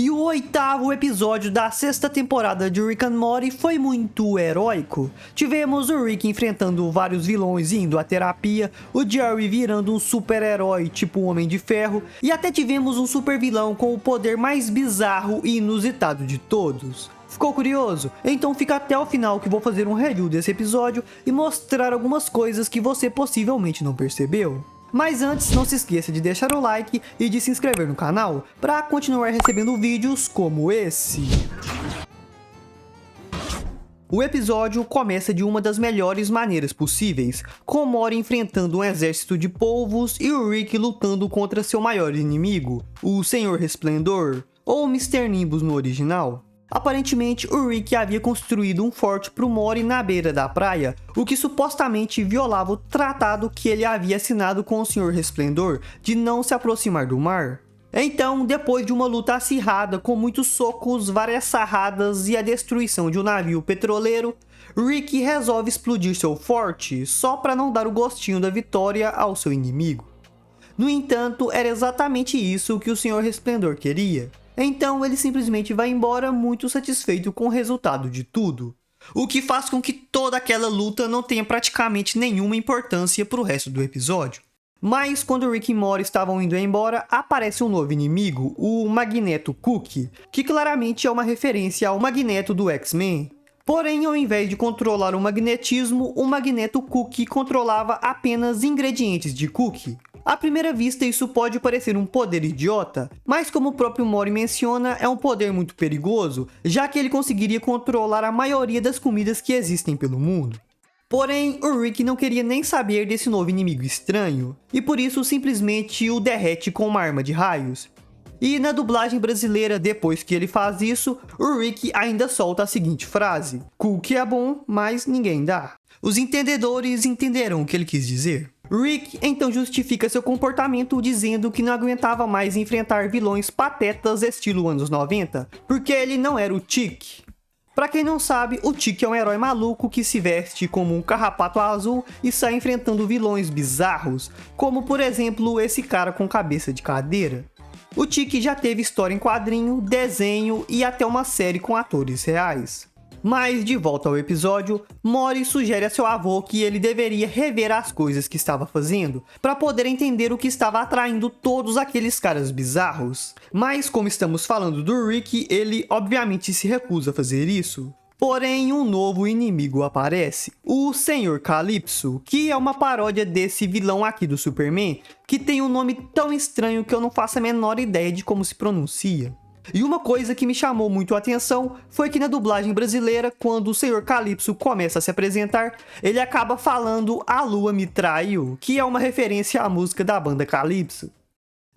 E o 8º episódio da 6ª temporada de Rick and Morty foi muito heróico. Tivemos o Rick enfrentando vários vilões e indo à terapia, o Jerry virando um super-herói tipo Homem de Ferro, e até tivemos um super vilão com o poder mais bizarro e inusitado de todos. Ficou curioso? Então fica até o final que vou fazer um review desse episódio e mostrar algumas coisas que você possivelmente não percebeu. Mas antes, não se esqueça de deixar o like e de se inscrever no canal para continuar recebendo vídeos como esse. O episódio começa de uma das melhores maneiras possíveis, com Morty enfrentando um exército de polvos e o Rick lutando contra seu maior inimigo, o Senhor Resplendor, ou Mr. Nimbus no original. Aparentemente, o Rick havia construído um forte para o Morty na beira da praia, o que supostamente violava o tratado que ele havia assinado com o Senhor Resplendor de não se aproximar do mar. Então, depois de uma luta acirrada com muitos socos, várias sarradas e a destruição de um navio petroleiro, Rick resolve explodir seu forte só para não dar o gostinho da vitória ao seu inimigo. No entanto, era exatamente isso que o Senhor Resplendor queria. Então ele simplesmente vai embora muito satisfeito com o resultado de tudo. O que faz com que toda aquela luta não tenha praticamente nenhuma importância para o resto do episódio. Mas quando Rick e Morty estavam indo embora, aparece um novo inimigo, o Magneto Cookie, que claramente é uma referência ao Magneto do X-Men. Porém, ao invés de controlar o magnetismo, o Magneto Cookie controlava apenas ingredientes de cookie. À primeira vista, isso pode parecer um poder idiota, mas como o próprio Morty menciona, é um poder muito perigoso, já que ele conseguiria controlar a maioria das comidas que existem pelo mundo. Porém, o Rick não queria nem saber desse novo inimigo estranho, e por isso simplesmente o derrete com uma arma de raios. E na dublagem brasileira, depois que ele faz isso, o Rick ainda solta a seguinte frase: "Cookie é bom, mas ninguém dá." Os entendedores entenderão o que ele quis dizer. Rick então justifica seu comportamento dizendo que não aguentava mais enfrentar vilões patetas estilo anos 90, porque ele não era o Chick. Pra quem não sabe, o Chick é um herói maluco que se veste como um carrapato azul e sai enfrentando vilões bizarros, como por exemplo esse cara com cabeça de cadeira. O Chick já teve história em quadrinho, desenho e até uma série com atores reais. Mas, de volta ao episódio, Morty sugere a seu avô que ele deveria rever as coisas que estava fazendo, para poder entender o que estava atraindo todos aqueles caras bizarros. Mas, como estamos falando do Rick, ele obviamente se recusa a fazer isso. Porém, um novo inimigo aparece, o Senhor Calypso, que é uma paródia desse vilão aqui do Superman, que tem um nome tão estranho que eu não faço a menor ideia de como se pronuncia. E uma coisa que me chamou muito a atenção foi que na dublagem brasileira, quando o Senhor Calypso começa a se apresentar, ele acaba falando "A Lua Me Traiu", que é uma referência à música da banda Calypso.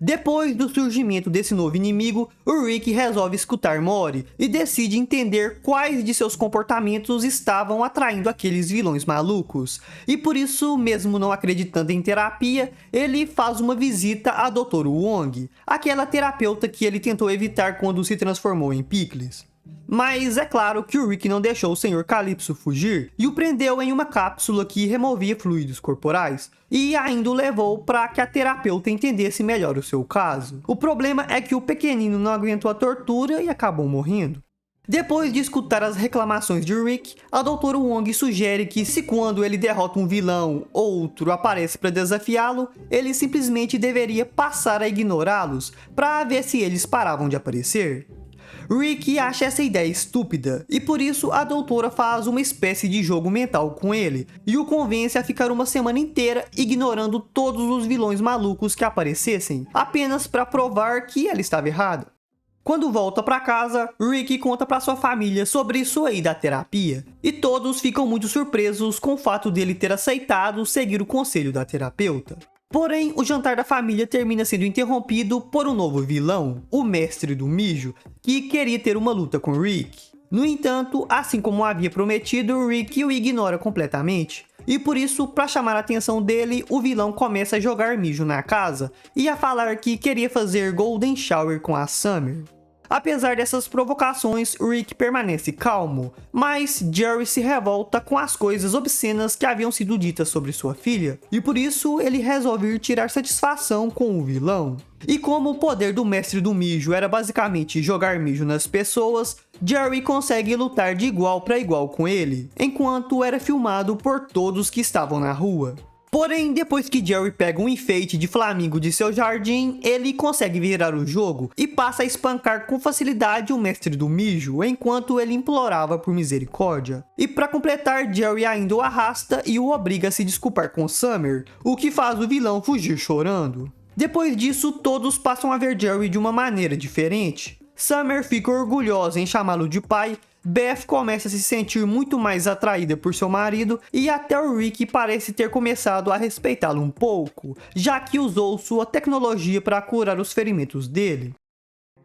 Depois do surgimento desse novo inimigo, o Rick resolve escutar Morty e decide entender quais de seus comportamentos estavam atraindo aqueles vilões malucos. E por isso, mesmo não acreditando em terapia, ele faz uma visita a Dr. Wong, aquela terapeuta que ele tentou evitar quando se transformou em Pickles. Mas é claro que o Rick não deixou o Senhor Calypso fugir e o prendeu em uma cápsula que removia fluidos corporais e ainda o levou para que a terapeuta entendesse melhor o seu caso. O problema é que o pequenino não aguentou a tortura e acabou morrendo. Depois de escutar as reclamações de Rick, a Dr. Wong sugere que se quando ele derrota um vilão, outro aparece para desafiá-lo, ele simplesmente deveria passar a ignorá-los para ver se eles paravam de aparecer. Rick acha essa ideia estúpida, e por isso a doutora faz uma espécie de jogo mental com ele, e o convence a ficar uma semana inteira ignorando todos os vilões malucos que aparecessem, apenas para provar que ela estava errada. Quando volta para casa, Rick conta para sua família sobre isso aí da terapia, e todos ficam muito surpresos com o fato dele ter aceitado seguir o conselho da terapeuta. Porém, o jantar da família termina sendo interrompido por um novo vilão, o Mestre do Mijo, que queria ter uma luta com Rick. No entanto, assim como havia prometido, Rick o ignora completamente. E por isso, para chamar a atenção dele, o vilão começa a jogar mijo na casa e a falar que queria fazer Golden Shower com a Summer. Apesar dessas provocações, Rick permanece calmo, mas Jerry se revolta com as coisas obscenas que haviam sido ditas sobre sua filha, e por isso ele resolve ir tirar satisfação com o vilão. E como o poder do mestre do mijo era basicamente jogar mijo nas pessoas, Jerry consegue lutar de igual para igual com ele, enquanto era filmado por todos que estavam na rua. Porém, depois que Jerry pega um enfeite de flamingo de seu jardim, ele consegue virar o jogo e passa a espancar com facilidade o mestre do mijo, enquanto ele implorava por misericórdia. E para completar, Jerry ainda o arrasta e o obriga a se desculpar com Summer, o que faz o vilão fugir chorando. Depois disso, todos passam a ver Jerry de uma maneira diferente. Summer fica orgulhosa em chamá-lo de pai, Beth começa a se sentir muito mais atraída por seu marido e até o Rick parece ter começado a respeitá-lo um pouco, já que usou sua tecnologia para curar os ferimentos dele.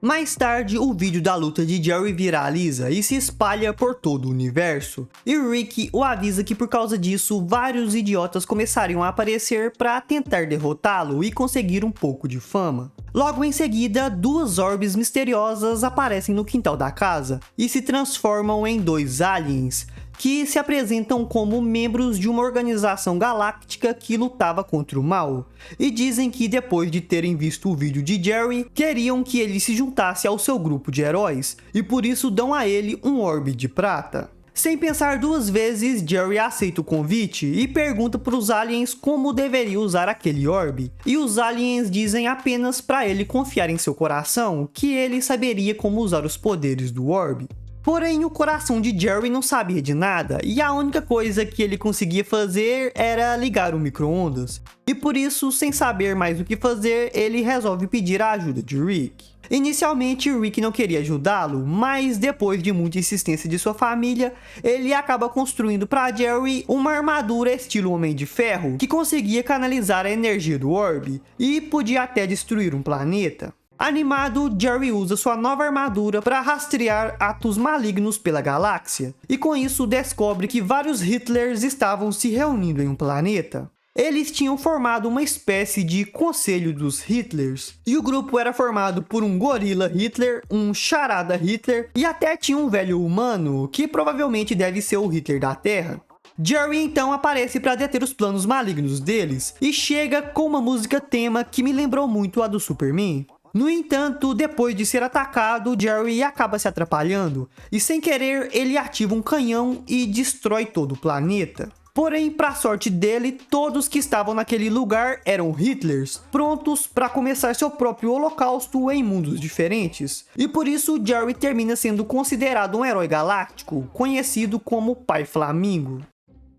Mais tarde, o vídeo da luta de Jerry viraliza e se espalha por todo o universo, e Rick o avisa que por causa disso, vários idiotas começariam a aparecer para tentar derrotá-lo e conseguir um pouco de fama. Logo em seguida, duas orbes misteriosas aparecem no quintal da casa e se transformam em dois aliens, que se apresentam como membros de uma organização galáctica que lutava contra o mal, e dizem que depois de terem visto o vídeo de Jerry, queriam que ele se juntasse ao seu grupo de heróis, e por isso dão a ele um orbe de prata. Sem pensar duas vezes, Jerry aceita o convite e pergunta para os aliens como deveria usar aquele orbe, e os aliens dizem apenas para ele confiar em seu coração, que ele saberia como usar os poderes do orbe. Porém, o coração de Jerry não sabia de nada, e a única coisa que ele conseguia fazer era ligar o micro-ondas. E por isso, sem saber mais o que fazer, ele resolve pedir a ajuda de Rick. Inicialmente, Rick não queria ajudá-lo, mas depois de muita insistência de sua família, ele acaba construindo para Jerry uma armadura estilo Homem de Ferro, que conseguia canalizar a energia do orbe, e podia até destruir um planeta. Animado, Jerry usa sua nova armadura para rastrear atos malignos pela galáxia, e com isso descobre que vários Hitlers estavam se reunindo em um planeta. Eles tinham formado uma espécie de Conselho dos Hitlers, e o grupo era formado por um gorila Hitler, um charada Hitler e até tinha um velho humano, que provavelmente deve ser o Hitler da Terra. Jerry então aparece para deter os planos malignos deles, e chega com uma música tema que me lembrou muito a do Superman. No entanto, depois de ser atacado, Jerry acaba se atrapalhando, e sem querer ele ativa um canhão e destrói todo o planeta. Porém, para sorte dele, todos que estavam naquele lugar eram Hitlers, prontos para começar seu próprio holocausto em mundos diferentes. E por isso, Jerry termina sendo considerado um herói galáctico, conhecido como Pai Flamingo.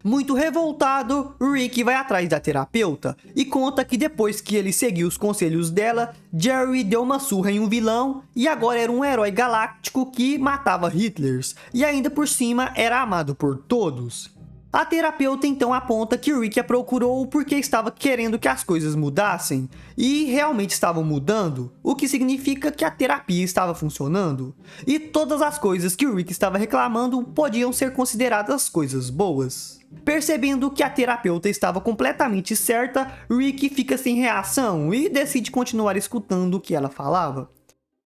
Muito revoltado, Rick vai atrás da terapeuta e conta que depois que ele seguiu os conselhos dela, Jerry deu uma surra em um vilão e agora era um herói galáctico que matava Hitlers e ainda por cima era amado por todos. A terapeuta então aponta que Rick a procurou porque estava querendo que as coisas mudassem, e realmente estavam mudando, o que significa que a terapia estava funcionando, e todas as coisas que Rick estava reclamando podiam ser consideradas coisas boas. Percebendo que a terapeuta estava completamente certa, Rick fica sem reação e decide continuar escutando o que ela falava.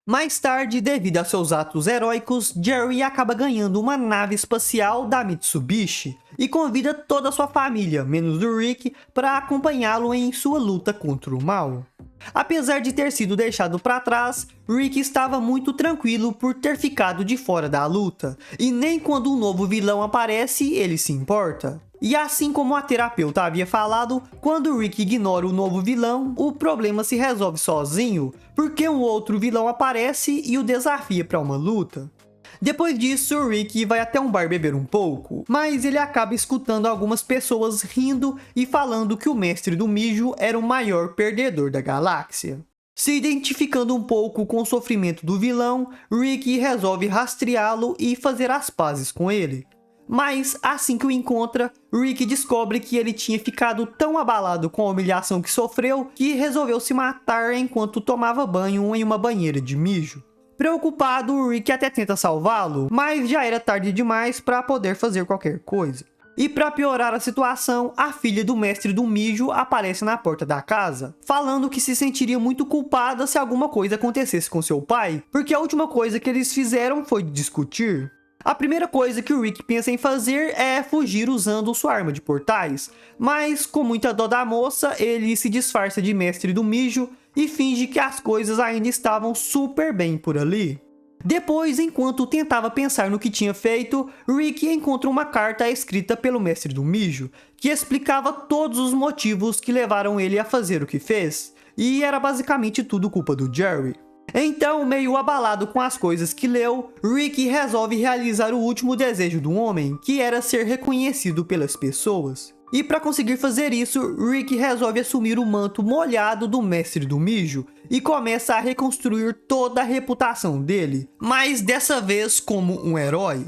Mais tarde, devido a seus atos heróicos, Jerry acaba ganhando uma nave espacial da Mitsubishi e convida toda a sua família, menos o Rick, para acompanhá-lo em sua luta contra o mal. Apesar de ter sido deixado para trás, Rick estava muito tranquilo por ter ficado de fora da luta, e nem quando um novo vilão aparece ele se importa. E assim como a terapeuta havia falado, quando Rick ignora o novo vilão, o problema se resolve sozinho, porque um outro vilão aparece e o desafia para uma luta. Depois disso, Rick vai até um bar beber um pouco, mas ele acaba escutando algumas pessoas rindo e falando que o mestre do mijo era o maior perdedor da galáxia. Se identificando um pouco com o sofrimento do vilão, Rick resolve rastreá-lo e fazer as pazes com ele. Mas assim que o encontra, Rick descobre que ele tinha ficado tão abalado com a humilhação que sofreu que resolveu se matar enquanto tomava banho em uma banheira de mijo. Preocupado, Rick até tenta salvá-lo, mas já era tarde demais para poder fazer qualquer coisa. E para piorar a situação, a filha do mestre do mijo aparece na porta da casa, falando que se sentiria muito culpada se alguma coisa acontecesse com seu pai, porque a última coisa que eles fizeram foi discutir. A primeira coisa que o Rick pensa em fazer é fugir usando sua arma de portais, mas com muita dó da moça, ele se disfarça de mestre do mijo e finge que as coisas ainda estavam super bem por ali. Depois, enquanto tentava pensar no que tinha feito, Rick encontra uma carta escrita pelo mestre do mijo, que explicava todos os motivos que levaram ele a fazer o que fez, e era basicamente tudo culpa do Jerry. Então, meio abalado com as coisas que leu, Rick resolve realizar o último desejo do homem, que era ser reconhecido pelas pessoas. E para conseguir fazer isso, Rick resolve assumir o manto molhado do mestre do mijo e começa a reconstruir toda a reputação dele, mas dessa vez como um herói.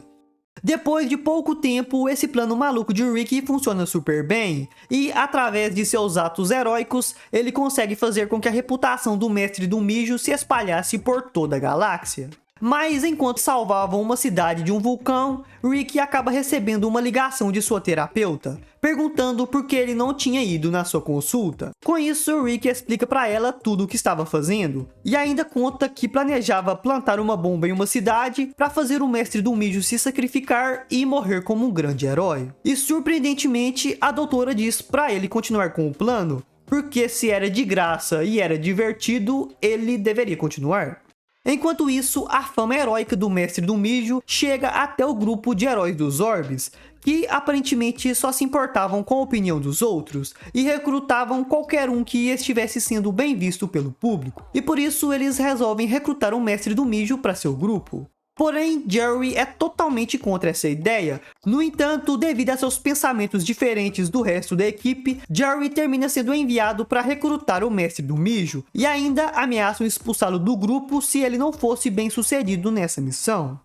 Depois de pouco tempo, esse plano maluco de Rick funciona super bem, e através de seus atos heróicos, ele consegue fazer com que a reputação do mestre do mijo se espalhasse por toda a galáxia. Mas enquanto salvavam uma cidade de um vulcão, Rick acaba recebendo uma ligação de sua terapeuta, perguntando por que ele não tinha ido na sua consulta. Com isso, Rick explica para ela tudo o que estava fazendo, e ainda conta que planejava plantar uma bomba em uma cidade para fazer o mestre do mijo se sacrificar e morrer como um grande herói. E surpreendentemente, a doutora diz para ele continuar com o plano, porque se era de graça e era divertido, ele deveria continuar. Enquanto isso, a fama heróica do mestre do mijo chega até o grupo de heróis dos orbes, que aparentemente só se importavam com a opinião dos outros e recrutavam qualquer um que estivesse sendo bem visto pelo público, e por isso eles resolvem recrutar um mestre do mijo para seu grupo. Porém, Jerry é totalmente contra essa ideia. No entanto, devido a seus pensamentos diferentes do resto da equipe, Jerry termina sendo enviado para recrutar o mestre do mijo, e ainda ameaçam expulsá-lo do grupo se ele não fosse bem sucedido nessa missão.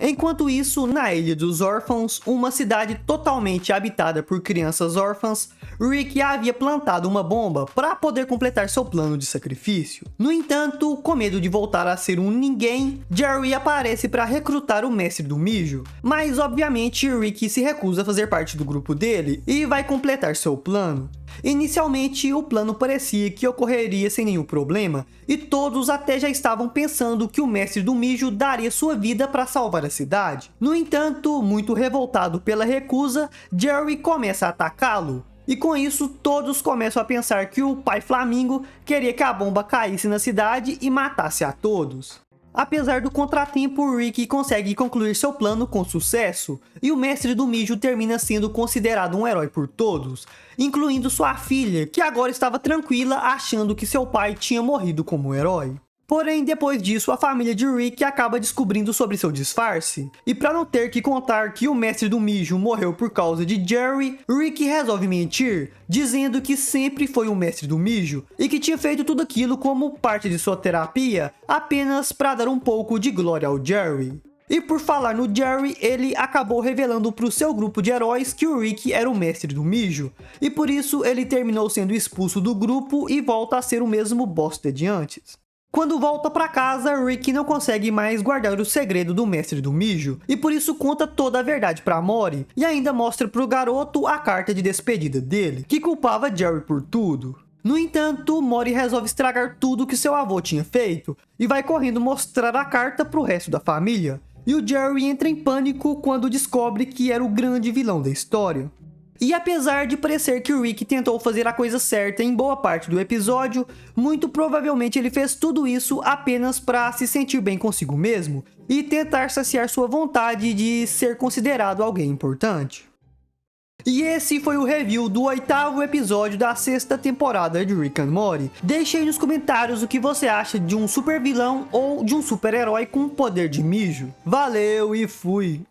Enquanto isso, na Ilha dos Órfãos, uma cidade totalmente habitada por crianças órfãs, Rick havia plantado uma bomba para poder completar seu plano de sacrifício. No entanto, com medo de voltar a ser um ninguém, Jerry aparece para recrutar o mestre do mijo, mas obviamente Rick se recusa a fazer parte do grupo dele e vai completar seu plano. Inicialmente, o plano parecia que ocorreria sem nenhum problema, e todos até já estavam pensando que o mestre do mijo daria sua vida para salvar a cidade. No entanto, muito revoltado pela recusa, Jerry começa a atacá-lo. E com isso, todos começam a pensar que o pai Flamingo queria que a bomba caísse na cidade e matasse a todos. Apesar do contratempo, Rick consegue concluir seu plano com sucesso, e o mestre do mijo termina sendo considerado um herói por todos, incluindo sua filha, que agora estava tranquila achando que seu pai tinha morrido como herói. Porém, depois disso, a família de Rick acaba descobrindo sobre seu disfarce, e para não ter que contar que o mestre do mijo morreu por causa de Jerry, Rick resolve mentir, dizendo que sempre foi o mestre do mijo, e que tinha feito tudo aquilo como parte de sua terapia, apenas para dar um pouco de glória ao Jerry. E por falar no Jerry, ele acabou revelando para o seu grupo de heróis que o Rick era o mestre do mijo, e por isso ele terminou sendo expulso do grupo e volta a ser o mesmo bosta de antes. Quando volta para casa, Rick não consegue mais guardar o segredo do mestre do mijo, e por isso conta toda a verdade para Mori, e ainda mostra pro garoto a carta de despedida dele, que culpava Jerry por tudo. No entanto, Mori resolve estragar tudo que seu avô tinha feito, e vai correndo mostrar a carta pro resto da família, e o Jerry entra em pânico quando descobre que era o grande vilão da história. E apesar de parecer que o Rick tentou fazer a coisa certa em boa parte do episódio, muito provavelmente ele fez tudo isso apenas para se sentir bem consigo mesmo e tentar saciar sua vontade de ser considerado alguém importante. E esse foi o review do 8º episódio da 6ª temporada de Rick and Morty. Deixe aí nos comentários o que você acha de um super vilão ou de um super herói com poder de mijo. Valeu e fui!